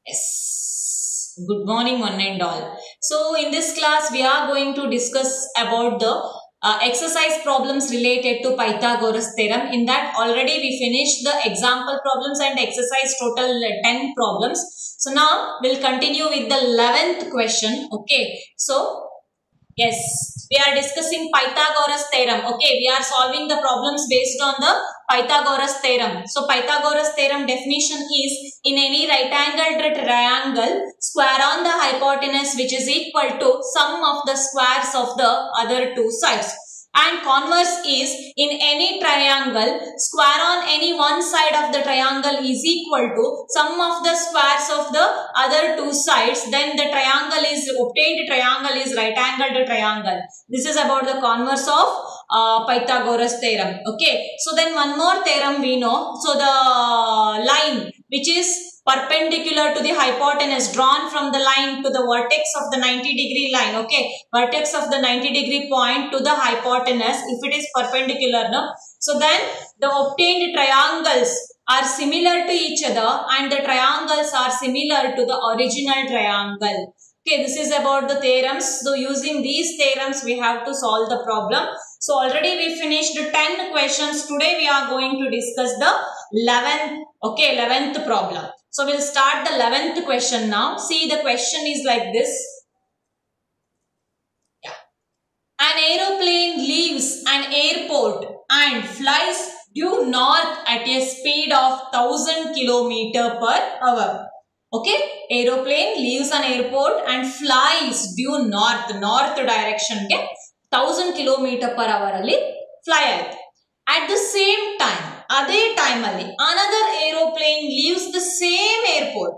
Yes. Good morning, one and all. So, in this class, we are going to discuss about the exercise problems related to Pythagoras theorem. In that, already we finished the example problems and exercise total 10 problems. So, now we'll continue with the 11th question. Okay. So, yes, we are discussing Pythagoras theorem. Okay, we are solving the problems based on the Pythagoras theorem. So, Pythagoras theorem definition is in any right angled triangle, square on the hypotenuse which is equal to sum of the squares of the other two sides. And converse is in any triangle, square on any one side of the triangle is equal to sum of the squares of the other two sides. Then the triangle is obtained triangle is right angled triangle. This is about the converse of Pythagoras theorem. Okay. So then one more theorem we know. So the line which is perpendicular to the hypotenuse drawn from the line to the vertex of the 90-degree line. Okay, vertex of the 90-degree point to the hypotenuse if it is perpendicular. No? So then the obtained triangles are similar to each other and the triangles are similar to the original triangle. Okay, this is about the theorems. So using these theorems we have to solve the problem. So already we finished 10 questions. Today we are going to discuss the 11th problem. So we'll start the 11th question now. See, the question is like this. Yeah. An aeroplane leaves an airport and flies due north at a speed of 1000 km per hour. Okay, aeroplane leaves an airport and flies due north direction ke 1000 km per hour alli fly ಆಯ್ತು. At the same time, ಅದೇ time ಅಲ್ಲಿ another aeroplane leaves the same airport.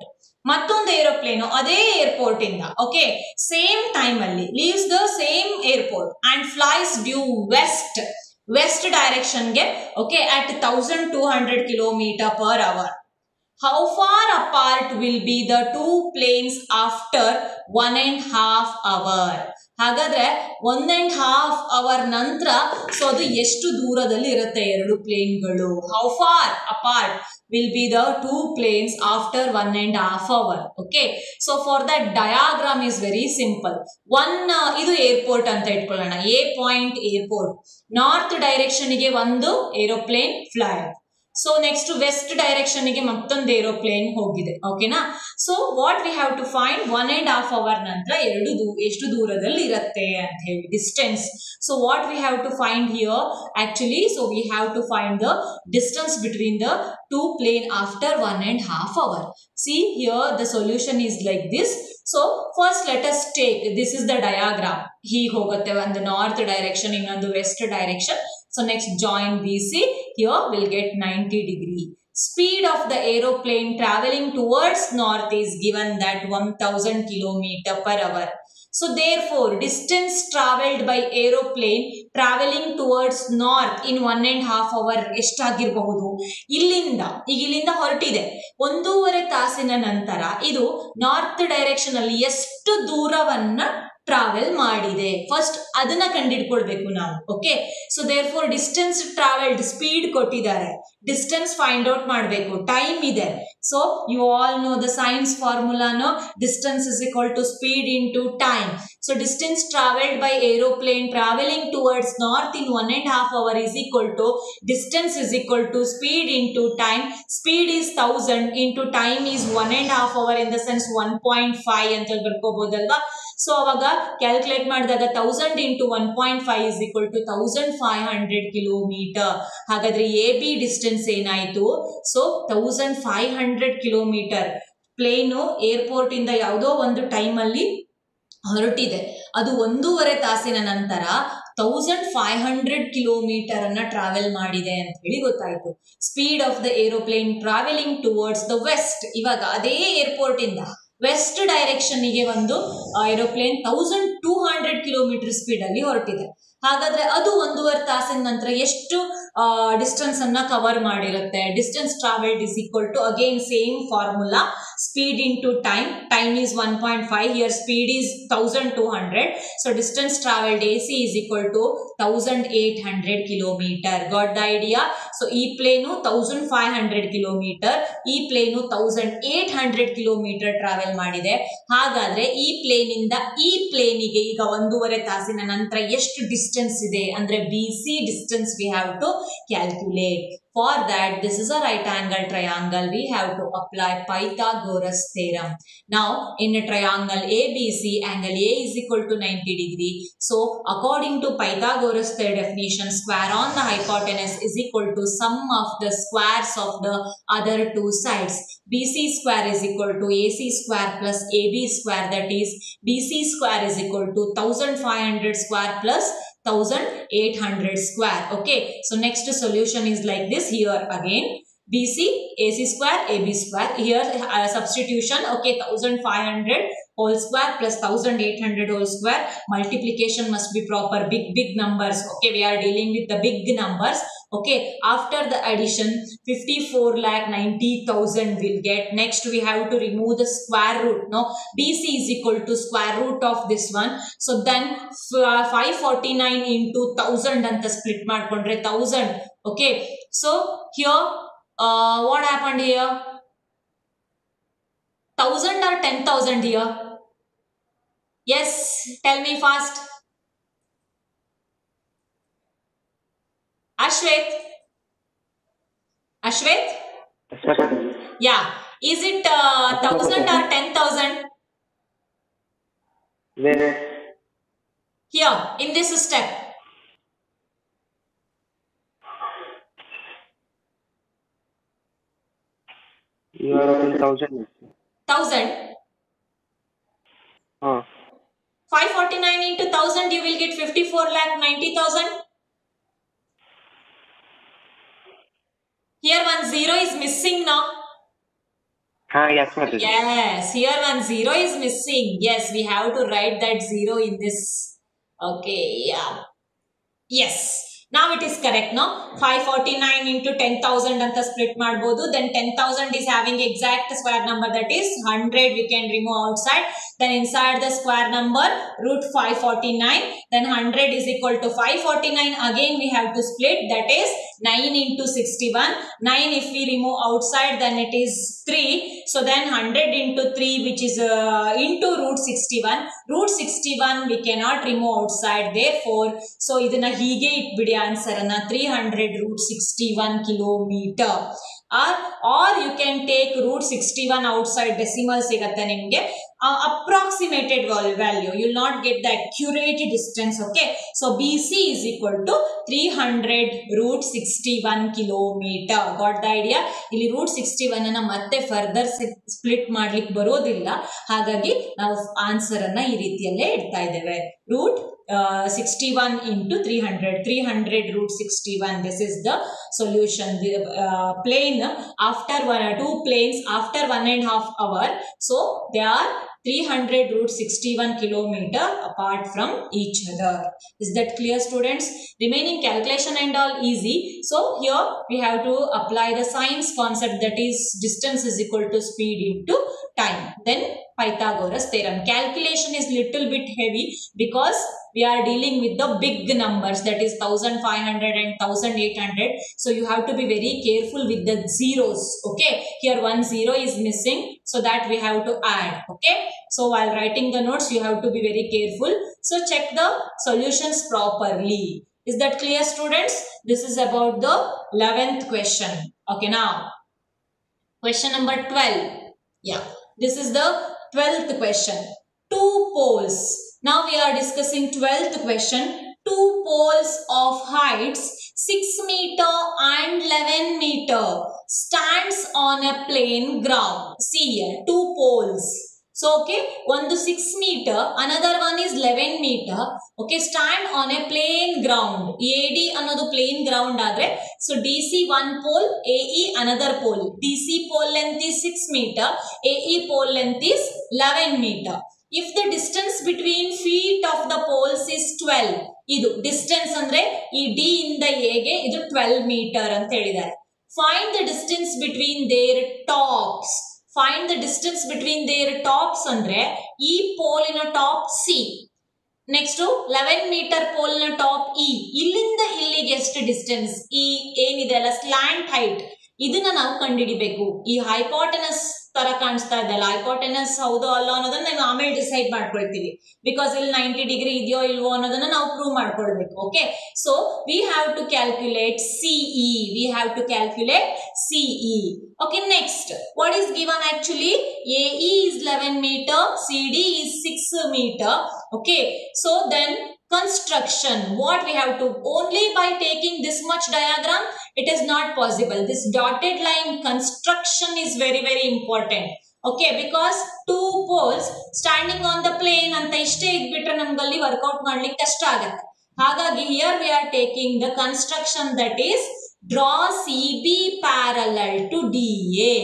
ಮತ್ತೊಂದು aeroplane ಅದೇ airport ಇಂದ okay same time ಅಲ್ಲಿ leaves the same airport and flies due west direction ಗೆ okay at 1200 km per hour. How far apart will be the two planes after 1.5 hour? ಹಾಗಾದ್ರೆ 1.5 hour ನಂತರ so ಅದು ಎಷ್ಟು ದೂರದಲ್ಲಿ ಇರುತ್ತೆ ಎರಡು ಪ್ಲೇನ್ಗಳು? How far apart will be the two planes after 1.5 hour? Okay, so for that diagram is very simple. ಇದು airport ಅಂತ ಇಟ್ಕೊಳ್ಳೋಣ. A point airport, north direction ಗೆ ಒಂದು aeroplane fly. So next west direction ಗೆ ಮತ್ತೊಂದು ಏರೋಪ್ಲೇನ್ ಹೋಗಿದೆ. ಓಕೆನಾ? So what we have to find 1.5 hour ನಂತರ ಎಷ್ಟು ದೂರದಲ್ಲಿ ಇರುತ್ತೆ ಅಂತ ಹೇಳಿ distance. So what we have to find here actually, so we have to find the distance between the two plane after 1.5 hour. See here the solution is like this. So first let us take, this is the diagram. ಹೀಗೆ ಹೋಗುತ್ತೆ, ಒಂದು north direction ಇನ್ನೊಂದು west direction. So next join BC, here we'll get 90 degree. Speed of the aeroplane traveling towards north is given that 1000 km per hour. So therefore distance traveled by aeroplane traveling towards north in 1.5 hour ಎಷ್ಟಾಗಿರಬಹುದು? ಇಲ್ಲಿಂದ ಹೊರಟಿದೆ 1.5 ತಾಸಿನ ನಂತರ ಇದು north direction ಅಲ್ಲಿ ಎಷ್ಟು ದೂರವನ್ನ travel ಮಾಡಿದೆ, first ಅದನ್ನ ಕಂಡುಹಿಡ್ಕೊಳ್ಬೇಕು ನಾವು. Okay, so therefore distance travelled speed ಕೊಟ್ಟಿದ್ದಾರೆ, ಡಿಸ್ಟೆನ್ಸ್ ಫೈಂಡ್ ಔಟ್ ಮಾಡಬೇಕು, ಟೈಮ್ ಇದೆ. So you all know the science ಫಾರ್ಮುಲಾನು, distance is equal to speed into time. So distance travelled by aeroplane travelling towards north in 1.5 hour is equal to distance is equal to speed into time. Speed is 1000 into time is 1.5 hour, in the sense 1.5 ಅಂತ ಬರ್ಕೋಬಹುದಲ್ವಾ. So ಅವಾಗ calculate ಮಾಡಿದಾಗ 1000 into 1.5 is equal to 1500 kilometre. ಹಾಗಾದ್ರೆ A B distance ಏನಾಯ್ತು? So 1500 kilometre plain airport ಇಂದ ಯಾವುದೋ ಒಂದು time ಅಲ್ಲಿ ಹೊರಟಿದೆ, ಅದು 1.5 ತಾಸಿನ ನಂತರ 1500 ಕಿಲೋಮೀಟರ್ ಅನ್ನ ಟ್ರಾವೆಲ್ ಮಾಡಿದೆ ಅಂತ ಹೇಳಿ ಗೊತ್ತಾಯ್ತು. Speed of the aeroplane travelling towards the west, ಇವಾಗ ಅದೇ ಏರ್ಪೋರ್ಟ್ ಇಂದ ವೆಸ್ಟ್ ಡೈರೆಕ್ಷನ್ ಗೆ ಒಂದು ಏರೋಪ್ಲೇನ್ 1200 ಕಿಲೋಮೀಟರ್ ಸ್ಪೀಡ್ ಅಲ್ಲಿ ಹೊರಟಿದೆ. ಹಾಗಾದ್ರೆ ಅದು 1.5 ತಾಸಿನ ನಂತರ ಎಷ್ಟು ಡಿಸ್ಟೆನ್ಸ್ ಅನ್ನ ಕವರ್ ಮಾಡಿರುತ್ತೆ? Distance travelled is equal to again same formula, speed into time. Time is 1.5. Here speed is 1200. So distance traveled AC is equal to 1800 kilometer. Got the idea? So E plane 1500 kilometer, E plane 1800 kilometer travel ಮಾಡಿದೆ. ಹಾಗಾದ್ರೆ ಈ plane ಇಂದ ಈ ಪ್ಲೇನಿಗೆ ಈಗ 1.5 ತಾಸಿನ ನಂತರ ಎಷ್ಟು distance ಇದೆ ಅಂದ್ರೆ BC distance we have to calculate. For that, this is a right angle triangle. We have to apply Pythagoras theorem. Now, in a triangle ABC, angle A is equal to 90 degree. So, according to Pythagoras theorem definition, square on the hypotenuse is equal to sum of the squares of the other two sides. BC square is equal to AC square plus AB square, that is BC square is equal to 1500 square plus 1800 square. Okay, so next solution is like this. Here again BC AC square AB square, here substitution. Okay, 1500 whole square plus 1800 whole square, multiplication must be proper, big numbers. Okay, we are dealing with the big numbers. Okay, after the addition 54,90,000 will get. Next we have to remove the square root. No, BC is equal to square root of this one. So then 549 into 1000 anta split madkondre 1000. Okay, so here what happened here? 1000 or 10,000 here? Yes, tell me fast. Ashwet? Yeah. Is it 1000 or 10,000? Where? Here, in this step. You are at 10,000. 1000? 549 into 1000, you will get 54,90,000. Here one zero is missing now. Yes, madam. Yes, here one zero is missing. Yes, we have to write that zero in this. Okay, yeah. Yes. Now it is correct, no? 549 into 10,000 anta split madbodu. Then 10,000 is having exact square number, that is 100. We can remove outside. Then inside the square number root 549. Then 100 is equal to 549. Again we have to split, that is 9 into 61. 9 if we remove outside then it is 3. So then 100 into 3 which is into root 61. Root 61 we cannot remove outside. Therefore, so idana hige itbidi answer anna 300 root 61 kilometer. Or you can take root 61 outside, decimal sigatte nimge. Approximated value, you will not get the accurate distance. Okay, so BC is equal to 300 root 61 kilometer. Got the idea? Illi root 61 anna matte further split madlik barodilla, hagagi ನಾವು answer ಅನ್ನ ಈ ರೀತಿಯಲ್ಲೇ ಇಡ್ತಾ ಇದ್ದೇವೆ. root 61 into 300 root 61. This is the solution. The plane after two planes after 1.5 hour, so they are 300 root 61 kilometer apart from each other. Is that clear, students? Remaining calculation and all easy. So here we have to apply the science concept, that is distance is equal to speed into time. Then Pythagoras theorem. Calculation is little bit heavy because we are dealing with the big numbers, that is 1500 and 1800. So you have to be very careful with the zeros. Okay, here one zero is missing, so that we have to add. Okay, so while writing the notes you have to be very careful. So check the solutions properly. Is that clear, students? This is about the 11th question. Okay, now question number 12. Yeah, this is the 12th question. Two poles. Now we are discussing 12th question. Two poles of heights 6 meter and 11 meter stands on a plain ground. See here, two poles. So, okay, one to 6 meter, another one is 11 meter. Okay, stand on a plain ground. AD another plain ground adre. So, DC one pole, AE another pole. DC pole length is 6 meter, AE pole length is 11 meter. If the distance between feet of the poles is 12, idu distance andre ee D inda A ge idu 12 meter anta helidare. Find the distance between their tops. find the distance between their tops ಅಂದ್ರೆ ಈ ಪೋಲಿನ top C, next 11 metre ಪೋಲ್ನ top E, ಇಲ್ಲಿಂದ ಇಲ್ಲಿಗೆ ಎಷ್ಟು distance, ಈ ಏನಿದೆ ಅಲ್ಲ ಸ್ಲ್ಯಾಂಟ್ ಹೈಟ್, ಇದನ್ನ ನಾವು ಕಂಡುಹಿಡಿಬೇಕು. ಈ ಹೈಪೋಟೆನಸ್ ತರ ಕಾಣಿಸ್ತಾ ಇದೆಯಲ್ಲ, ಹೈಪೋಟೆನಸ್ ಹೌದೋ ಅಲ್ಲೋ ಅನ್ನೋದನ್ನ ನಾವು ಆಮೇಲೆ ಡಿಸೈಡ್ ಮಾಡ್ಕೊಳ್ತೀವಿ. ಬಿಕಾಸ್ ಇಲ್ಲಿ 90 ಡಿಗ್ರಿ ಇದೆಯೋ ಇಲ್ವೋ ಅನ್ನೋದನ್ನ ನಾವು ಪ್ರೂವ್ ಮಾಡ್ಕೊಳ್ಬೇಕು. Okay, so we have to calculate CE. We have to calculate CE. Okay, next, what is given actually? AE is 11 meter, CD is 6 meter. Okay, so then construction, what we have to, only by taking this much diagram it is not possible. This dotted line construction is very important. Okay, because two poles standing on the plane anta ishte idbitre namgalli workout ಮಾಡ್ಲಿಕ್ಕೆ ಕಷ್ಟ ಆಗುತ್ತೆ. ಹಾಗಾಗಿ here we are taking the construction, that is draw CB parallel to DA.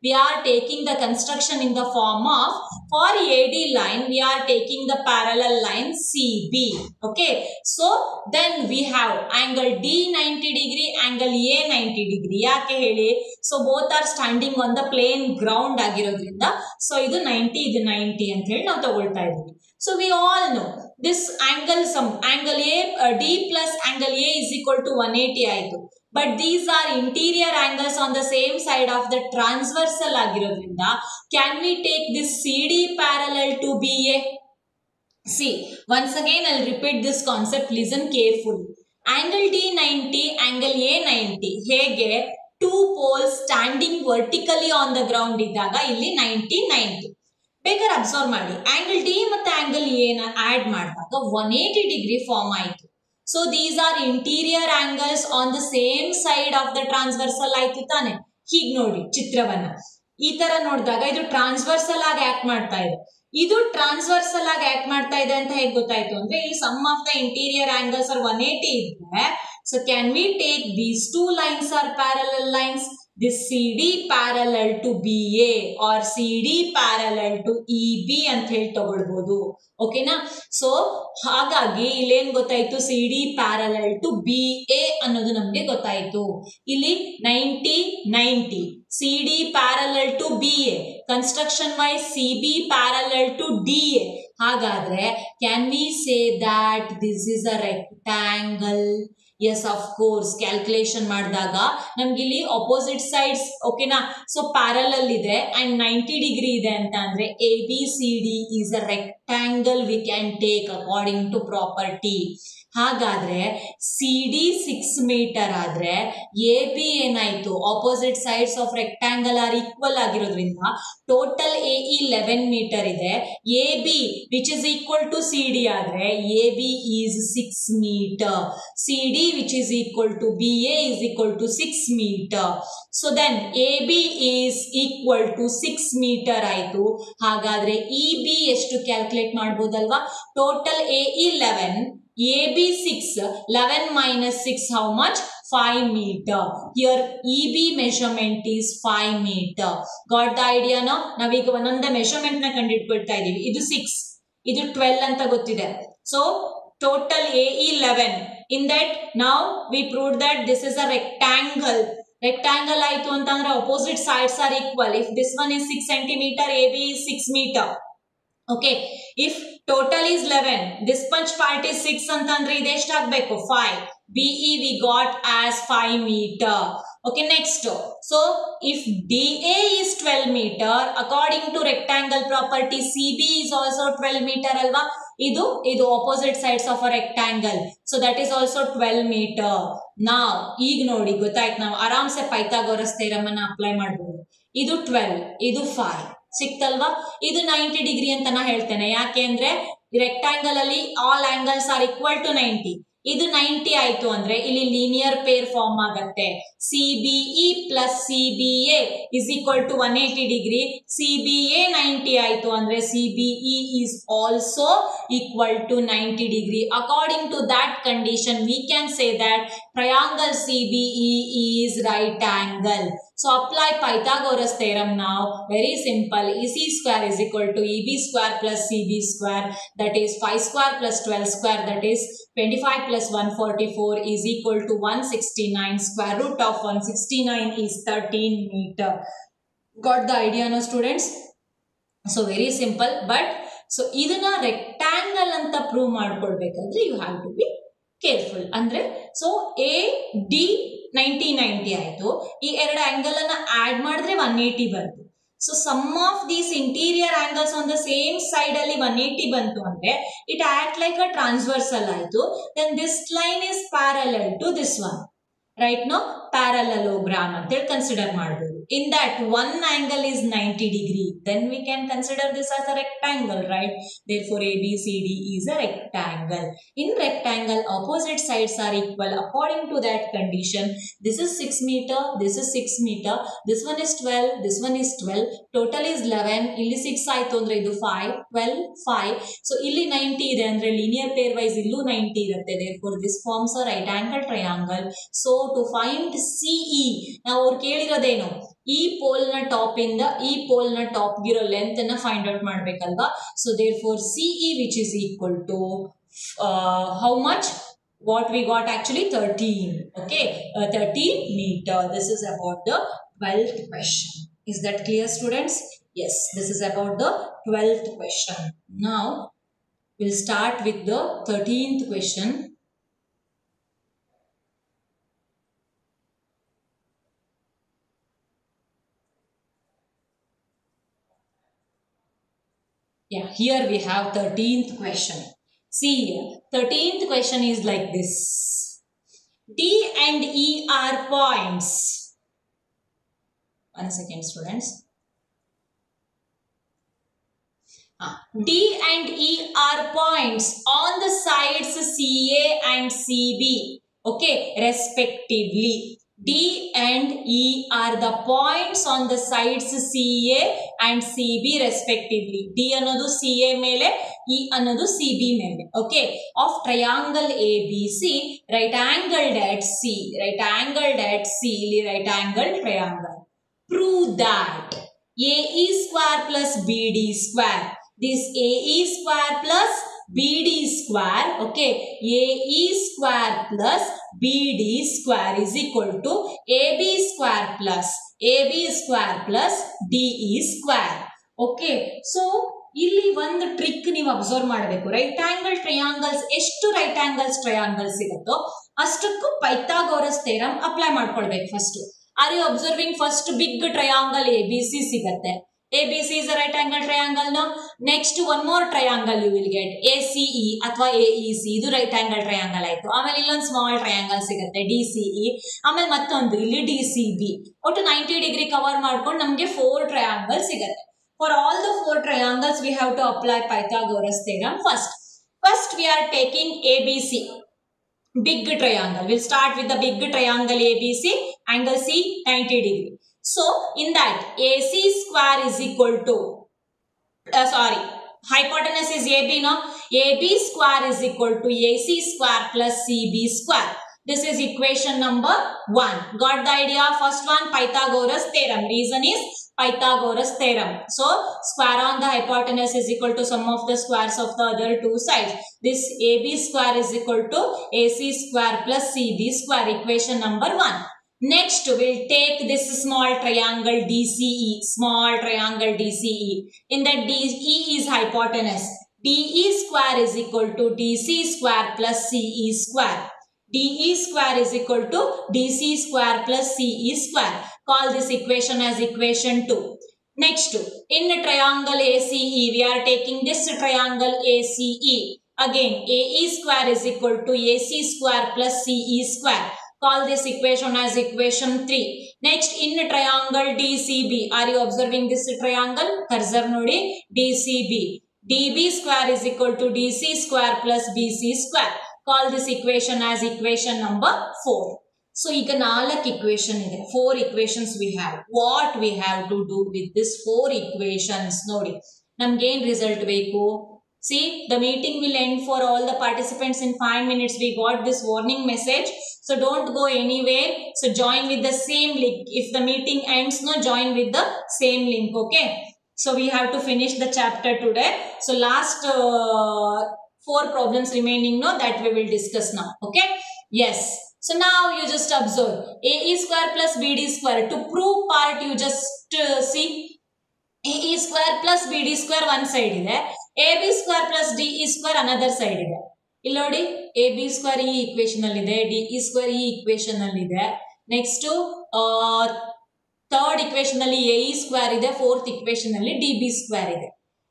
We are taking the construction in the form of, for AD line we are taking the parallel line CB. Okay, so then we have angle D 90 degree, angle A 90 degree. ಯಾಕೆ ಹೇಳಿ? So both are standing on the plane ground ಆಗಿರೋದ್ರಿಂದ, so ಇದು 90 ಇದು 90 ಅಂತ ಹೇಳಿ ನಾವು ತಗೊಳ್ತಾ ಇದ್ದೀವಿ. So we all know this angle sum, angle A D plus angle A is equal to 180 ಆಯಿತು. But these are interior angles on the same side of the transversal ಆಗಿರೋದ್ರಿಂದ, can we take this CD parallel to BA? See, once again I'll repeat this concept, listen carefully. Angle D 90, angle A 90. ಹೇಗೆ? two poles standing vertically on the ground ಇದ್ದಾಗ ಇಲ್ಲಿ 90 90. ಬೇಕಾದ್ರೆ observe ಮಾಡಿ, angle D ಮತ್ತೆ angle A ನ add ಮಾಡಿದಾಗ 180 degree form ಆಯಿತು. So these are interior angles on the same side of the transversal ಆಯ್ತು ತಾನೆ. ಹೀಗೆ ನೋಡಿ ಚಿತ್ರವನ್ನ, ಈ ತರ ನೋಡಿದಾಗ ಇದು ಟ್ರಾನ್ಸ್ವರ್ಸಲ್ ಆಗಿ ಆಕ್ಟ್ ಮಾಡ್ತಾ ಇದೆ, ಇದು ಟ್ರಾನ್ಸ್ವರ್ಸಲ್ ಆಗಿ ಆಕ್ಟ್ ಮಾಡ್ತಾ ಇದೆ ಅಂತ ಹೇಗೆ ಗೊತ್ತಾಯ್ತು ಅಂದ್ರೆ, ಇಲ್ಲಿ sum of the interior angles are 180 ಇದ್ರೆ, so can we take these two lines are parallel lines? This CD parallel to BA or CD parallel to EB ಅಂತ ಹೇಳಿ ತಗೊಳ್ಬಹುದು. ಓಕೆನಾ? ಸೊ ಹಾಗಾಗಿ ಇಲ್ಲೇನ್ ಗೊತ್ತಾಯ್ತು, CD parallel to BA ಅನ್ನೋದು ನಮ್ಗೆ ಗೊತ್ತಾಯ್ತು. ಇಲ್ಲಿ 90 90, CD parallel to BA, construction wise CB parallel to DA. ಹಾಗಾದ್ರೆ can we say that this is a rectangle? Yes, of course. Calculation ಮಾಡಿದಾಗ ನಮ್ಗೆ ಇಲ್ಲಿ ಅಪೋಸಿಟ್ ಸೈಡ್ಸ್ ಓಕೆನಾ, ಸೊ ಪ್ಯಾರಲಲ್ ಇದೆ ಅಂಡ್ 90 ಡಿಗ್ರಿ ಇದೆ ಅಂತ ಅಂದ್ರೆ ABCD is a rectangle we can take according to property. ಹಾಗಾದ್ರೆ CD 6 ಮೀಟರ್ ಆದ್ರೆ AB ಏನಾಯ್ತು, opposite sides of rectangle are equal ಆಗಿರೋದ್ರಿಂದ ಟೋಟಲ್ AE 11 ಮೀಟರ್ ಇದೆ. AB which is equal to CD ಆದ್ರೆ AB is 6 metre, CD which is equal to BA is equal to 6 meter. So then AB is equal to 6 meter ಆಯ್ತು. ಹಾಗಾದ್ರೆ EB ಎಷ್ಟು calculate ಮಾಡಬಹುದಲ್ವಾ? Total AE 11, AB 6, 11 minus 6 how much? 5 meter. Here EB measurement is 5 meter. Got the idea now? ನಾವೀಗ ಒಂದೊಂದೇ measurement ನ ಕಂಡುಹಿಡ್ಕೊಳ್ತಾ ಇದೀವಿ. ಇದು 6, ಇದು 12 ಅಂತ ಗೊತ್ತಿದೆ. So total AE 11. In that now we proved that this is a rectangle. Rectangle ಆಯ್ತು ಅಂತಂದ್ರೆ opposite sides are equal. If this one is 6 centimeter, AB is 6 meter. Okay, if total is 11, this much part is 6 ಅಂತಂದ್ರೆ ಇದು ಎಷ್ಟಾಗಬೇಕು? 5. BE we got as 5 meter. Okay, next. So if DA is 12 meter, according to rectangle property, CB is also 12 meter alva. ಇದು opposite sides of a rectangle. So that is also 12 meter. Now ಈಗ ನೋಡಿ ಗೊತ್ತಾಯ್ತು, ನಾವು ಆರಾಮ್ಸೆ Pythagoras theorem ಅನ್ನ apply ಮಾಡಬಹುದು. ಇದು 12, ಇದು 5 ಸಿಕ್ತಲ್ವಾ? ಇದು 90 ಡಿಗ್ರಿ ಅಂತ ನಾ ಹೇಳ್ತೇನೆ, ಯಾಕೆ ಅಂದ್ರೆ ರೆಕ್ಟಾಂಗಲ್ ಅಲ್ಲಿ all angles are equal to 90. ಇದು 90 ಆಯ್ತು ಅಂದ್ರೆ ಇಲ್ಲಿ ಲೀನಿಯರ್ ಪೇರ್ ಫಾರ್ಮ್ ಆಗತ್ತೆ. CBE plus CBA is equal to 180 degree. CBA 90 ಆಯ್ತು ಅಂದ್ರೆ CBE is also equal to 90 degree. According to that condition, we can say that triangle CBE is right angle. So apply Pythagoras theorem now. Very simple. AC square is equal to EB square plus CB square, that is 5 square plus 12 square, that is 25 plus 144 is equal to 169. Square root of 169 is 13 meter. Got the idea now students? So very simple, but so ಇದನ್ನ rectangle ಅಂತ prove ಮಾಡ್ಕೊಳ್ಬೇಕಂದ್ರೆ you have to be careful. ಅಂದ್ರೆ so AD 90 ಆಯ್ತು, ಈ ಎರಡು angle ಅನ್ನ add ಮಾಡಿದ್ರೆ 180 ಬಂತು. So sum of these interior angles on the same side ಅಲ್ಲಿ 180 ಬಂತು ಅಂದ್ರೆ it act like a transversal ಆಯ್ತು. Then this line is parallel to this one, right? No parallelogram ಅಂತ ಹೇಳಿ ಕನ್ಸಿಡರ್ ಮಾಡಬಹುದು. In that one angle is 90 degree, then we can consider this as a rectangle, right? Therefore ABCD is a rectangle. In rectangle opposite sides are equal according to that condition. This is 6 meter, this is 6 meter, this one is 12, this one is 12, total is 11. ಇಲ್ಲಿ 6 ಆಯ್ತು ಅಂದ್ರೆ ಇದು 5, 12, 5. So ಇಲ್ಲಿ 90 ಇದೆ ಅಂದ್ರೆ linear pair wise ಇಲ್ಲೂ 90 ಇರುತ್ತೆ. Therefore this forms a right angle triangle. So to find CE, ನಾವು ಅವ್ರು ಕೇಳಿರೋದೇನು, ಈ ಪೋಲ್ ನ ಟಾಪ್ ಇಂದ ಈ ಪೋಲ್ ನ ಟಾಪ್ ಗಿರೋ ಲೆಂತ್ ಅನ್ನ ಫೈಂಡ್ ಔಟ್ ಮಾಡ್ಬೇಕಲ್ವಾ? So therefore CE which is equal to how much? What we got actually 13. Okay, 13 meter. This is about the 12th question. Is that clear students? Yes, this is about the 12th question. Now we'll start with the 13th question. Yeah, here we have 13th question. See here, 13th question is like this. D and E are points. 1 second students. D and E are points on the sides CA and CB. Okay, respectively. D and E are the points on the sides CA and CB respectively. D ಅನ್ನೋದು CA ಮೇಲೆ, E ಅನ್ನೋದು CB ಮೇಲೆ. Okay, of triangle ABC, right angled at C, right angled at C, ಇಲ್ಲಿ right angled triangle. Prove that AE square plus BD square. This AE square plus BD square, okay, AE square plus BD square is equal to AB square plus DE square. Okay, so ಇಲ್ಲಿ ಒಂದು trick ನೀವು observe ಮಾಡಬೇಕು. Right angle triangles, ಎಷ್ಟು right angles triangles ಸಿಗುತ್ತೋ ಅಷ್ಟಕ್ಕೂ Pythagoras theorem apply ಮಾಡ್ಕೊಳ್ಬೇಕು. First are you observing? First big triangle ABC ಸಿಗತ್ತೆ. ABC is a right angle triangle. No, next one more triangle you will get, ACE ಅಥವಾ AEC. ಇದು right angle triangle ಆಯ್ತು. ಆಮೇಲೆ ಇಲ್ಲೊಂದು small triangle ಸಿಗುತ್ತೆ DCE. ಆಮೇಲೆ ಮತ್ತೊಂದು ಇಲ್ಲಿ DCB. ಒಟ್ಟು 90 ಡಿಗ್ರಿ ಕವರ್ ಮಾಡ್ಕೊಂಡು ನಮಗೆ 4 ಟ್ರಯಾಂಗಲ್ ಸಿಗುತ್ತೆ. For all the 4 triangles we have to apply Pythagoras theorem first. First we are taking ABC, big triangle. We'll start with the big triangle ABC, angle C 90 degree. So in that AC square is equal to hypotenuse is AB, no? AB square is equal to AC square plus CB square. This is equation number 1. Got the idea? First one, Pythagoras theorem. Reason is Pythagoras theorem. So square on the hypotenuse is equal to sum of the squares of the other two sides. This AB square is equal to AC square plus CB square. Equation number 1. Next, we'll take this small triangle DCE, small triangle DCE. In that DE is hypotenuse. DE square is equal to DC square plus CE square. DE square is equal to DC square plus CE square. Call this equation as equation 2. Next, in the triangle ACE, we are taking this triangle ACE. Again, AE square is equal to AC square plus CE square. Call this equation as equation 3. Next, in triangle DCB, are you observing this triangle? Cursor nodi, DCB. DB square is equal to DC square plus BC square. Call this equation as equation number 4. So, ಈಗ 4 equation ಇದೆ. 4 equations we have. What we have to do with this 4 equations? ನೋಡಿ, ನಮ್ಗೇನ್ result ಬೇಕು? See, the meeting will end for all the participants in 5 minutes. We got this warning message. So don't go anywhere. So join with the same link. If the meeting ends, no, join with the same link. Okay. So we have to finish the chapter today. So last 4 problems remaining, no, that we will discuss now. Okay. Yes. So now you just observe AE square plus BD square. To prove part, you just see AE square plus BD square one side ಇದೆ, AB square plus DE square another side ಇದೆ. ಇಲ್ಲಿ ನೋಡಿ AB square ಈ equation ಅಲ್ಲಿ ಇದೆ, DE square ಈ equation ಅಲ್ಲಿ ಇದೆ. Next third equation ಅಲ್ಲಿ AE square ಇದೆ, fourth equation ಅಲ್ಲಿ DB square ಇದೆ.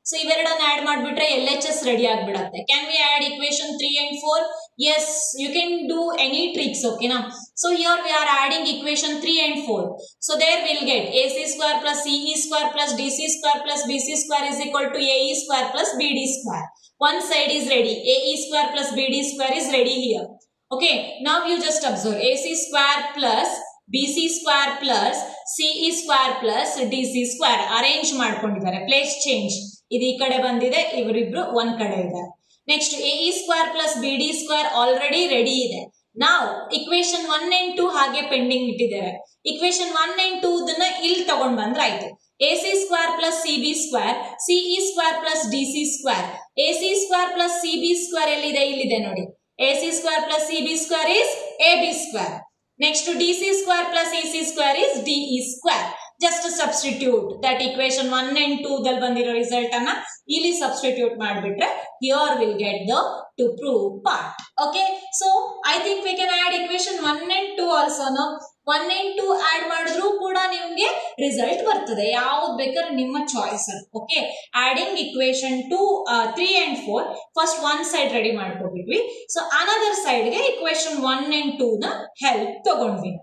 So ಇವೆರಡನ್ನ ಆಡ್ ಮಾಡಿಬಿಟ್ರೆ LHS ರೆಡಿ ಆಗಿಬಿಡುತ್ತೆ. Can we add equation 3 and 4? Yes, you can do any tricks, okay na? So here we are adding equation 3 and 4. So there we'll get AC square plus CE square plus DC square plus BC square is equal to AE square plus BD square. One side is ready. AE square plus BD square is ready here. Okay, now you just observe AC square plus BC square plus CE square plus DC square arrange ಮಾಡ್ಕೊಂಡಿದ್ದಾರೆ. Place change. ಇದು ಈ ಕಡೆ ಬಂದಿದೆ, ಇವರಿಬ್ರು ಒಂದ್ ಕಡೆ ಇದ್ದಾರೆ. Next AE square plus BD square already ready ಇದೆ. ನಾವು ಇಕ್ವೇಶನ್ 1 and 2 ಹಾಗೆ ಪೆಂಡಿಂಗ್ ಇಟ್ಟಿದ್ದೇವೆ. ಇಕ್ವೇಶನ್ 1 and 2 ಇದನ್ನ ಇಲ್ಲಿ ತಗೊಂಡ್ ಬಂದ್ರೆ ಆಯ್ತು. AC square plus CB square, CE square plus DC square, AC square plus CB square ಎಲ್ಲಿದೆ? ಇಲ್ಲಿದೆ ನೋಡಿ. AC square plus CB square is AB square. Next to DC square plus AC square is DE square. Just substitute that equation 1 and 2 ದಲ್ಲಿ ಬಂದಿರೋ result ಅನ್ನ ಇಲ್ಲಿ substitute ಮಾಡಿಬಿಟ್ರೆ here we'll get the to prove part. Okay, so I think we can add equation 1 and 2 also. No, 1 and 2 add ಮಾಡಿದ್ರು ಕೂಡ ನಿಮಗೆ result ಬರ್ತದೆ. ಯಾವ್ದು ಬೇಕಾದ್ರೆ ನಿಮ್ಮ ಚಾಯ್ಸ್ ಅದು. Okay, adding equation 2 3 and 4 first one side ready ಮಾಡ್ಕೊಬಿಟ್ವಿ. ಸೊ another side ಗೆ equation 1 and 2 ನ ಹೆಲ್ಪ್ ತಗೊಂಡ್ವಿ.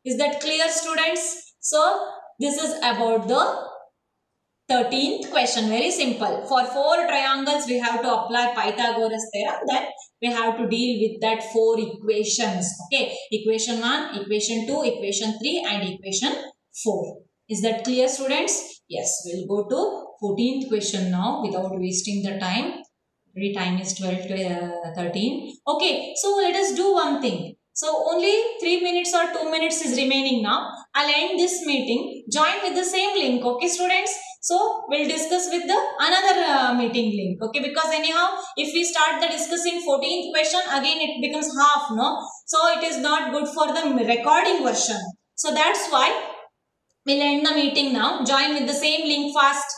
Is that clear, students? So this is about the 13th question. Very simple. For 4 triangles we have to apply Pythagoras theorem. Then we have to deal with that 4 equations. Okay, equation 1, equation 2, equation 3 and equation 4. Is that clear, students? Yes, we'll go to 14th question now without wasting the time. Already time is 12 to 13. Okay, so let us do one thing. So only 3 minutes or 2 minutes is remaining now. I'll end this meeting. Join with the same link. Okay, students? So we'll discuss with the another meeting link. Okay, because anyhow, if we start the discussing 14th question, again it becomes half, no? So it is not good for the recording version. So that's why we'll end the meeting now. Join with the same link fast.